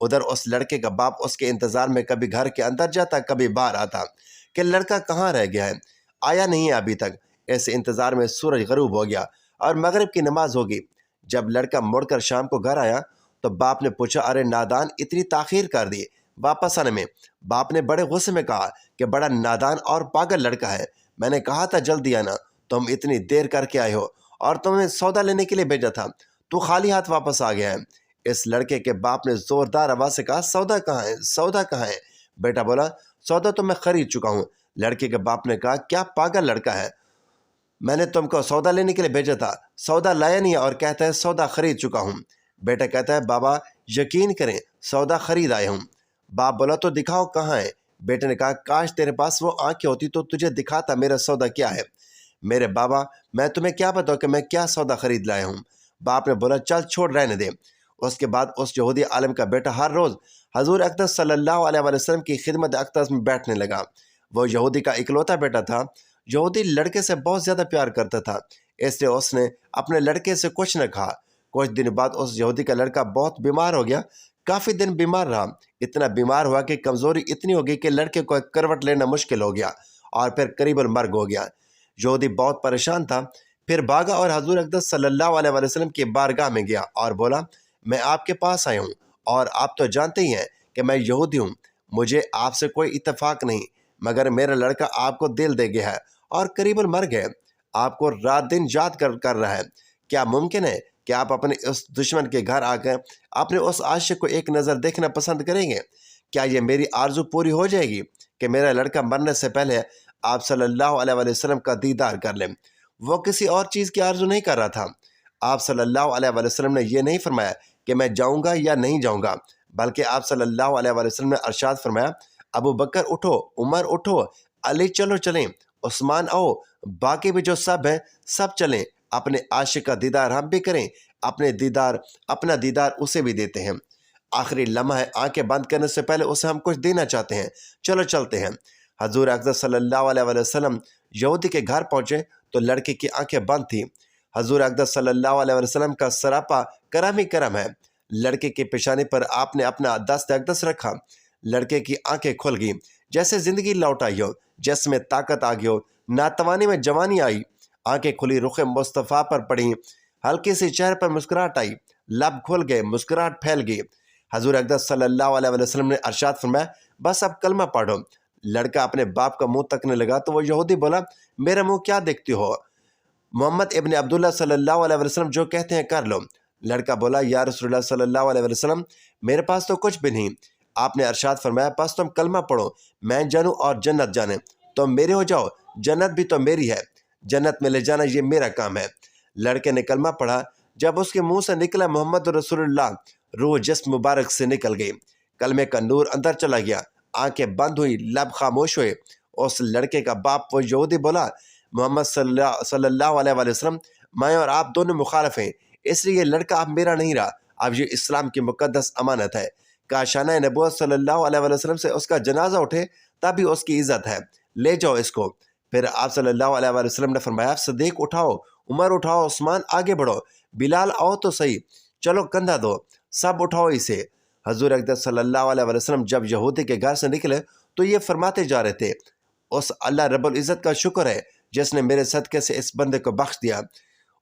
ادھر اس لڑکے کا باپ اس کے انتظار میں کبھی گھر کے اندر جاتا کبھی باہر آتا کہ لڑکا کہاں رہ گیا ہے، آیا نہیں ہے ابھی تک۔ ایسے انتظار میں سورج غروب ہو گیا اور مغرب کی نماز ہوگی۔ جب لڑکا مڑ کر شام کو گھر آیا تو باپ نے پوچھا، ارے نادان، اتنی تاخیر کر دی واپس آنے میں؟ باپ نے بڑے غصے میں کہا کہ بڑا نادان اور پاگل لڑکا ہے، میں نے کہا تھا جلدی آنا، تم اتنی دیر کر کے آئے ہو، اور تمہیں سودا لینے کے لیے بھیجا تھا، تو خالی ہاتھ واپس آ گیا ہے۔ اس لڑکے کے باپ نے زوردار آواز سے کہا، سودا کہاں ہے، سودا کہاں ہے؟ بیٹا بولا، سودا تو میں خرید چکا ہوں۔ لڑکے کے باپ نے کہا، کیا پاگل لڑکا ہے، میں نے تم کو سودا لینے کے لیے بھیجا تھا، سودا لایا نہیں اور کہتا ہے سودا خرید چکا ہوں۔ بیٹا کہتا ہے، بابا یقین کریں سودا خرید آئے ہوں۔ باپ بولا، تو دکھاؤ کہاں ہے؟ بیٹے نے کہا، کاش تیرے پاس وہ آنکھیں ہوتی تو تجھے دکھاتا میرا سودا کیا ہے۔ میرے بابا، میں تمہیں کیا بتاؤں کہ میں کیا سودا خرید لایا ہوں؟ باپ نے بولا، چل چھوڑ، رہنے دے۔ اس کے بعد اس یہودی عالم کا بیٹا ہر روز حضور اقدس صلی اللہ علیہ وسلم کی خدمت اقدس میں بیٹھنے لگا۔ وہ یہودی کا اکلوتا بیٹا تھا۔ یہودی لڑکے سے بہت زیادہ پیار کرتا تھا، اس لیے اس نے اپنے لڑکے سے کچھ نہ کہا۔ کچھ دن بعد اس یہودی کا لڑکا بہت بیمار ہو گیا، کافی دن بیمار رہا، اتنا بیمار ہوا کہ کمزوری اتنی ہو گئی کہ لڑکے کو ایک کروٹ لینا مشکل ہو گیا اور پھر قریب المرگ ہو گیا۔ یہودی بہت پریشان تھا، پھر بھاگا اور حضور اقدس صلی اللہ علیہ وسلم کی بارگاہ میں گیا اور بولا، میں آپ کے پاس آیا ہوں اور آپ تو جانتے ہی ہیں کہ میں یہودی ہوں، مجھے آپ سے کوئی اتفاق نہیں، مگر میرا لڑکا آپ کو دل دے گیا ہے اور قریب المرگ ہے، آپ کو رات دن یاد کر رہا ہے۔ کیا ممکن ہے کہ آپ اپنے اس دشمن کے گھر آ کر اپنے اس عاشق کو ایک نظر دیکھنا پسند کریں گے؟ کیا یہ میری آرزو پوری ہو جائے گی کہ میرا لڑکا مرنے سے پہلے آپ صلی اللہ علیہ وسلم کا دیدار کر لیں؟ وہ کسی اور چیز کی آرزو نہیں کر رہا تھا۔ آپ صلی اللہ علیہ وسلم نے یہ نہیں فرمایا کہ میں جاؤں گا یا نہیں جاؤں گا، بلکہ آپ صلی اللہ علیہ وسلم نے ارشاد فرمایا، ابو بکر اٹھو، عمر اٹھو، علی چلو چلیں، عثمان آؤ، باقی بھی جو سب ہیں سب چلیں، اپنے عاشق کا دیدار ہم بھی کریں، اپنا دیدار اسے بھی دیتے ہیں۔ آخری لمحہ ہے، آنکھیں بند کرنے سے پہلے اسے ہم کچھ دینا چاہتے ہیں، چلو چلتے ہیں۔ حضور اقدس صلی اللہ علیہ وسلم یہودی کے گھر پہنچے تو لڑکے کی آنکھیں بند تھیں۔ حضور اقدس صلی اللہ علیہ وسلم کا سراپا کرم ہی کرم ہے۔ لڑکے کی پیشانی پر آپ نے اپنا دست اقدس رکھا، لڑکے کی آنکھیں کھل گئیں، جیسے زندگی لوٹ آئی ہو، جسم میں طاقت آ گئی ہو، ناتوانی میں جوانی آئی، آنکھیں کھلی، رخ مصطفیٰ پر پڑیں، ہلکی سی چہرے پر مسکراہٹ آئی، لب کھل گئے، مسکراہٹ پھیل گئی۔ حضور اقدس صلی اللہ علیہ وسلم نے ارشاد فرمایا، بس اب کلمہ پڑھو۔ لڑکا اپنے باپ کا منہ تکنے لگا تو وہ یہودی بولا، میرا منہ کیا دیکھتی ہو؟ محمد ابن عبداللہ صلی اللہ علیہ وسلم جو کہتے ہیں کر لو۔ لڑکا بولا، یا رسول اللہ صلی اللہ علیہ وسلم، میرے پاس تو کچھ بھی نہیں۔ آپ نے ارشاد فرمایا، بس تم کلمہ پڑھو، میں جانوں اور جنت جانے، تم میرے ہو جاؤ، جنت بھی تو میری ہے، جنت میں لے جانا یہ میرا کام ہے۔ لڑکے نے کلمہ پڑھا، جب اس کے منہ سے نکلا محمد رسول اللہ، روح جسم مبارک سے نکل گئی، کلمے کا نور اندر چلا گیا، آنکھیں بند ہوئی، لب خاموش ہوئے۔ اس لڑکے کا باپ وہ یہودی بولا، محمد صلی اللہ علیہ وسلم، میں اور آپ دونوں مخالف ہیں، اس لیے یہ لڑکا اب میرا نہیں رہا، اب یہ اسلام کی مقدس امانت ہے۔ کاشانہ نبوت صلی اللہ علیہ وسلم سے اس کا جنازہ اٹھے تبھی اس کی عزت ہے، لے جاؤ اس کو۔ پھر آپ صلی اللہ علیہ وسلم نے فرمایا، صدیق اٹھاؤ، عمر اٹھاؤ، عثمان آگے بڑھو، بلال آؤ تو صحیح، چلو کندھا دو، سب اٹھاؤ اسے۔ حضور اقدس صلی اللہ علیہ وسلم جب یہودی کے گھر سے نکلے تو یہ فرماتے جا رہے تھے، اس اللہ رب العزت کا شکر ہے جس نے میرے صدقے سے اس بندے کو بخش دیا،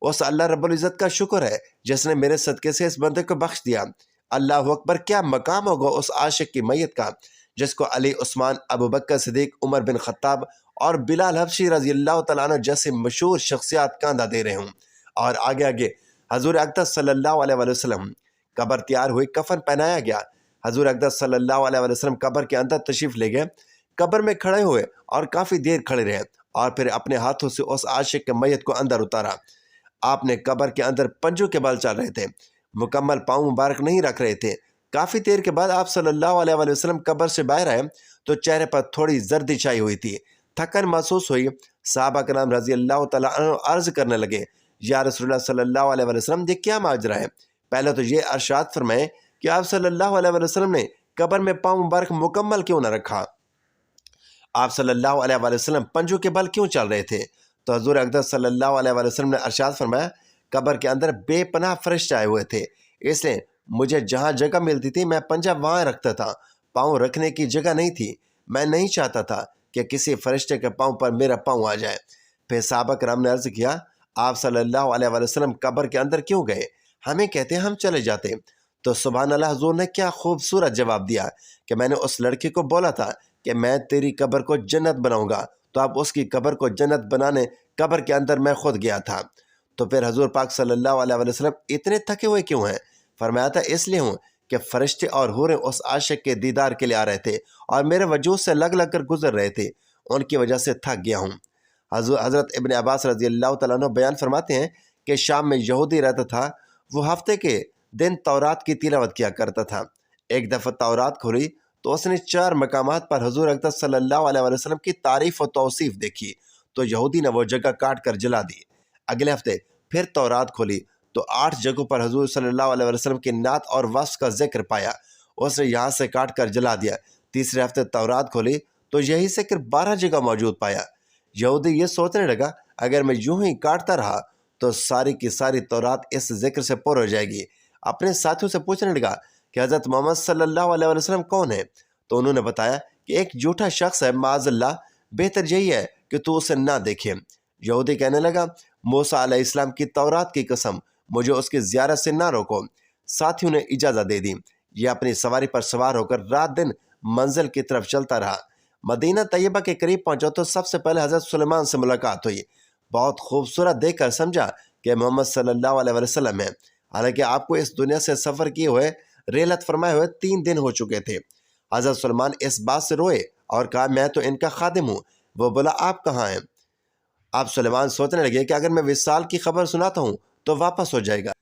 اس اللہ رب العزت کا شکر ہے جس نے میرے صدقے سے اس بندے کو بخش دیا۔ اللہ اکبر، کیا مقام ہوگا اس عاشق کی میت کا جس کو علی، عثمان، ابو بکر صدیق، عمر بن خطاب اور بلال حبشی رضی اللہ تعالیٰ عنہ جیسے مشہور شخصیات کاندھا دے رہے ہوں۔ اور آگے آگے حضور اقدس صلی اللہ علیہ وسلم قبر تیار ہوئی، کفن پہنایا گیا، حضور اقدس صلی اللہ علیہ وسلم قبر کے اندر تشریف لے گئے، قبر میں کھڑے ہوئے اور کافی دیر کھڑے رہے اور پھر اپنے ہاتھوں سے اس عاشق کے میت کو اندر اتارا۔ آپ نے قبر کے اندر پنجوں کے بل چل رہے تھے، مکمل پاؤں مبارک نہیں رکھ رہے تھے۔ کافی دیر کے بعد آپ صلی اللہ علیہ وسلم قبر سے باہر آئے تو چہرے پر تھوڑی زردی چھائی ہوئی تھی، تھکن محسوس ہوئی۔ صحابہ کرام رضی اللہ تعالیٰ عنہ عرض کرنے لگے، یا رسول اللہ صلی اللہ علیہ وسلم، یہ کیا ماجرا ہے؟ پہلے تو یہ ارشاد فرمائیں کہ آپ صلی اللہ علیہ وسلم نے قبر میں پاؤں مبارک مکمل کیوں نہ رکھا؟ آپ صلی اللہ علیہ وسلم پنجوں کے بل کیوں چل رہے تھے؟ تو حضور اقدس صلی اللہ علیہ وسلم نے ارشاد فرمایا، قبر کے اندر بے پناہ فرشتے آئے ہوئے تھے، اس لیے مجھے جہاں جگہ ملتی تھی میں پنجہ وہاں رکھتا تھا، پاؤں رکھنے کی جگہ نہیں تھی۔ میں نہیں چاہتا تھا کہ کسی فرشتے کے پاؤں پر میرا پاؤں آ جائے۔ پھر صحابہ کرام نے عرض کیا، آپ صلی اللہ علیہ وسلم قبر کے اندر کیوں گئے؟ ہمیں کہتے ہم چلے جاتے۔ تو سبحان اللہ، حضور نے کیا خوبصورت جواب دیا کہ میں نے اس لڑکی کو بولا تھا کہ میں تیری قبر کو جنت بناؤں گا، تو اب اس کی قبر کو جنت بنانے قبر کے اندر میں خود گیا تھا۔ تو پھر حضور پاک صلی اللہ علیہ وسلم اتنے تھکے ہوئے کیوں ہیں؟ فرمایا تھا اس لیے ہوں کہ فرشتے اور حوریں اس عاشق کے دیدار کے لیے آ رہے تھے اور میرے وجود سے لگ لگ کر گزر رہے تھے، ان کی وجہ سے تھک گیا ہوں۔ حضرت ابن عباس رضی اللہ تعالیٰ عنہ بیان فرماتے ہیں کہ شام میں یہودی رہتا تھا، وہ ہفتے کے دن تورات کی تلاوت کیا کرتا تھا۔ ایک دفعہ تورات کھولی تو اس نے 4 مقامات پر حضور اقدس صلی اللہ علیہ وسلم کی تعریف و توصیف دیکھی، تو یہودی نے وہ جگہ کاٹ کر جلا دی۔ اگلے ہفتے پھر تورات کھولی تو 8 جگہوں پر حضور صلی اللہ علیہ وسلم کی نعت اور وصف کا ذکر پایا، اس نے یہاں سے کاٹ کر جلا دیا۔ تیسرے ہفتے تورات کھولی تو یہی ذکر 12 جگہ موجود پایا۔ یہودی یہ سوچنے لگا اگر میں یوں ہی کاٹتا رہا تو ساری کی ساری تورات اس ذکر سے پر ہو جائے گی۔ اپنے ساتھیوں سے پوچھنے لگا کہ حضرت محمد صلی اللہ علیہ وسلم کون ہے؟ تو انہوں نے بتایا کہ ایک جھوٹا شخص ہے، معاذ اللہ، بہتر یہی ہے کہ تو اسے نہ دیکھے۔ یہودی کہنے لگا، موسیٰ علیہ السلام کی تورات کی قسم، مجھے اس کی زیارت سے نہ روکو۔ ساتھیوں نے اجازت دے دی۔ یہ اپنی سواری پر سوار ہو کر رات دن منزل کی طرف چلتا رہا۔ مدینہ طیبہ کے قریب پہنچا تو سب سے پہلے حضرت سلیمان سے ملاقات ہوئی۔ بہت خوبصورت دیکھ کر سمجھا کہ محمد صلی اللہ علیہ وسلم ہے، حالانکہ آپ کو اس دنیا سے سفر کیے ہوئے رحلت فرمائے ہوئے 3 دن ہو چکے تھے۔ حضرت سلیمان اس بات سے روئے اور کہا، میں تو ان کا خادم ہوں۔ وہ بولا، آپ کہاں ہیں؟ آپ سلیمان سوچنے لگے کہ اگر میں وصال کی خبر سناتا ہوں تو واپس ہو جائے گا،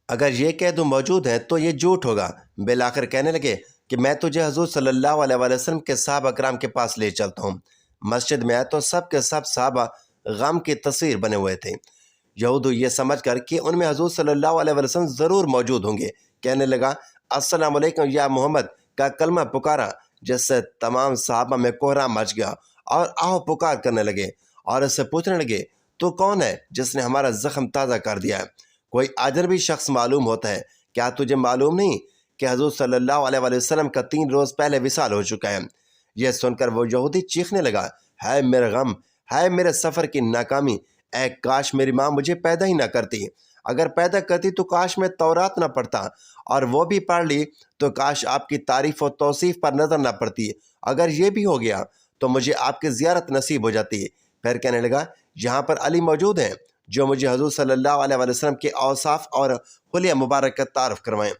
اگر یہ کہہ دوں موجود ہے تو یہ جھوٹ ہوگا۔ بالآخر کہنے لگے کہ میں تجھے حضور صلی اللہ علیہ وسلم کے صحابہ کرام کے پاس لے چلتا ہوں۔ مسجد میں آئے تو سب کے سب صحابہ غم کی تصویر بنے ہوئے تھے۔ یہودی یہ سمجھ کر کہ ان میں حضور صلی اللہ علیہ وسلم ضرور موجود ہوں گے، کہنے لگا، السلام علیکم یا محمد کا کلمہ پکارا، جس سے تمام صحابہ میں کوہرام مچ گیا اور آہو پکار کرنے لگے اور اس سے پوچھنے لگے، تو کون ہے جس نے ہمارا زخم تازہ کر دیا ہے؟ کوئی اجنبی شخص معلوم ہوتا ہے، کیا تجھے معلوم نہیں کہ حضور صلی اللہ علیہ وسلم کا 3 روز پہلے وصال ہو چکا ہے؟ یہ سن کر وہ یہودی چیخنے لگا، ہے میرے غم، ہے میرے سفر کی ناکامی، اے کاش میری ماں مجھے پیدا ہی نہ کرتی، اگر پیدا کرتی تو کاش میں تورات نہ پڑھتا، اور وہ بھی پڑھ لی تو کاش آپ کی تعریف و توصیف پر نظر نہ پڑتی، اگر یہ بھی ہو گیا تو مجھے آپ کی زیارت نصیب ہو جاتی۔ پھر کہنے لگا، یہاں پر علی موجود ہیں جو مجھے حضور صلی اللہ علیہ وسلم کے اوصاف اور حلیہ مبارک کا تعارف کروائیں۔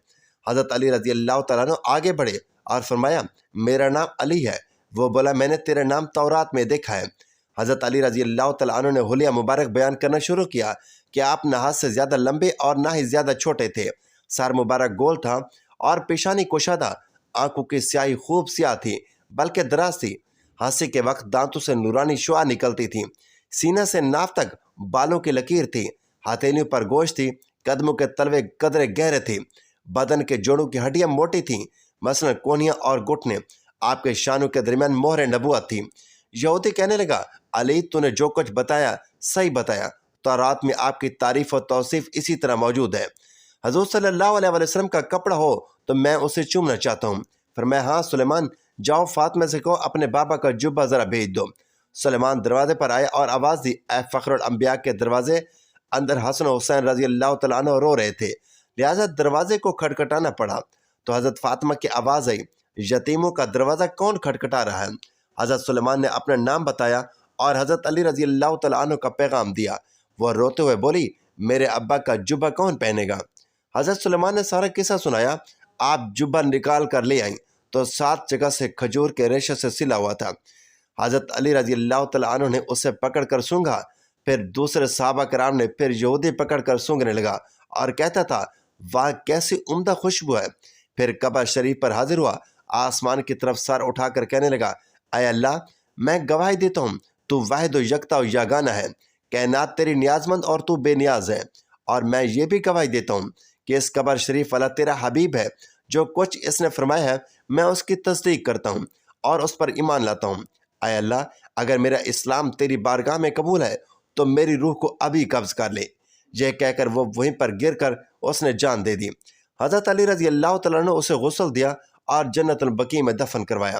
حضرت علی رضی اللہ تعالیٰ عنہ آگے بڑھے اور فرمایا، میرا نام علی ہے۔ وہ بولا، میں نے تیرے نام تورات میں دیکھا ہے۔ حضرت علی رضی اللہ تعالیٰ عنہ نے حلیہ مبارک بیان کرنا شروع کیا کہ آپ نہ ہاتھ سے زیادہ لمبے اور نہ ہی زیادہ چھوٹے تھے، سر مبارک گول تھا اور پیشانی کشادہ، آنکھوں کی سیاہی خوب سیاہ تھی بلکہ دراز تھی، ہنسی کے وقت دانتوں سے نورانی شعاع نکلتی تھی، سینہ سے ناف تک بالوں کی لکیر تھی، ہتھیلیوں پر گوشت تھی، قدموں کے تلوے قدرے گہرے تھے، بدن کے جوڑوں کی ہڈیاں موٹی تھیں، مثلا کونیاں اور گھٹنے، آپ کے شانوں کے درمیان مہر نبوت تھی۔ یہودی کہنے لگا، علی تو نے جو کچھ بتایا صحیح بتایا، تورات میں آپ کی تعریف و توصیف اسی طرح موجود ہے۔ حضور صلی اللہ علیہ وسلم کا کپڑا ہو تو میں اسے چومنا چاہتا ہوں۔ فرمایا، ہاں سلیمان، جاؤ فاطمہ سے کہو اپنے بابا کا جبہ ذرا بھیج دو۔ سلیمان دروازے پر آئے اور آواز دی، اے فخر الانبیاء کے دروازے، اندر حسن و حسین رضی اللہ تعالیٰ عنہ رو رہے تھے، لہٰذا دروازے کو کھٹکھٹانا پڑا۔ تو حضرت فاطمہ کی آواز آئی، یتیموں کا دروازہ کون کھٹکھٹا رہا ہے؟ حضرت سلیمان نے اپنا نام بتایا اور حضرت علی رضی اللہ تعالیٰ عنہ کا پیغام دیا۔ وہ روتے ہوئے بولی، میرے ابا کا جبہ کون پہنے گا؟ حضرت سلیمان نے سارا قصہ سنایا۔ آپ جبہ نکال کر لے آئیں تو 7 جگہ سے کھجور کے ریشے سے سلا ہوا تھا۔ حضرت علی رضی اللہ تعالیٰ عنہ نے اسے پکڑ کر سونگھا، پھر دوسرے صحابہ کرام نے، پھر یہودی پکڑ کر سونگھنے لگا اور کہتا تھا، واہ کیسی عمدہ خوشبو ہے۔ پھر کعبہ شریف پر حاضر ہوا، آسمان کی طرف سر اٹھا کر کہنے لگا، اے اللہ، میں گواہی دیتا ہوں تو واحد و یکتا و یگانہ ہے، کائنات تیری نیاز مند اور تو بے نیاز ہے، اور میں یہ بھی گواہی دیتا ہوں کہ اس قبر شریف والا تیرا حبیب ہے، جو کچھ اس نے فرمایا ہے میں اس کی تصدیق کرتا ہوں اور اس پر ایمان لاتا ہوں۔ اے اللہ، اگر میرا اسلام تیری بارگاہ میں قبول ہے تو میری روح کو ابھی قبض کر لے۔ یہ کہہ کر وہ وہیں پر گر کر اس نے جان دے دی۔ حضرت علی رضی اللہ تعالیٰ نے اسے غسل دیا اور جنت البقیع میں دفن کروایا۔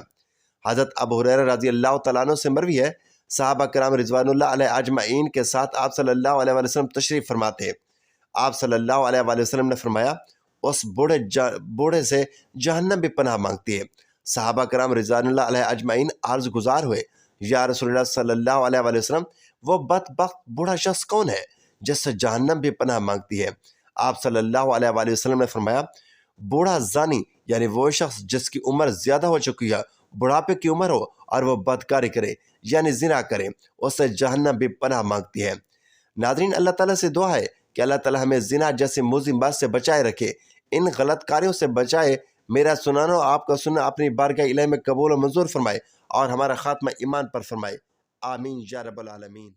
حضرت ابو ہریرہ رضی اللہ تعالیٰ عنہ سے مروی ہے، صحابہ کرام رضوان اللہ علیہ اجمعین کے ساتھ آپ صلی اللہ علیہ وآلہ وسلم تشریف فرماتے۔ آپ صلی اللہ علیہ وآلہ وسلم نے فرمایا، اس بوڑھے سے جہنم بھی پناہ مانگتی ہے۔ صحابہ کرام رضوان اللہ علیہ اجمعین عرض گزار ہوئے، یا رسول اللہ صلی اللہ علیہ وآلہ وسلم، وہ بدبخت بوڑھا شخص کون ہے جس سے جہنم بھی پناہ مانگتی ہے؟ آپ صلی اللہ علیہ وآلہ وسلم نے فرمایا، بوڑھا زانی، یعنی وہ شخص جس کی عمر زیادہ ہو چکی ہے، بڑھاپے کی عمر ہو اور وہ بدکاری کرے یعنی زنا کرے، اس سے جہنم بھی پناہ مانگتی ہے۔ ناظرین، اللہ تعالیٰ سے دعا ہے کہ اللہ تعالیٰ ہمیں زنا جیسے موذی بات سے بچائے رکھے، ان غلط کاریوں سے بچائے۔ میرا سنانا اور آپ کا سننا اپنی بارگاہ الہی میں قبول و منظور فرمائے اور ہمارا خاتمہ ایمان پر فرمائے، آمین یا رب العالمین۔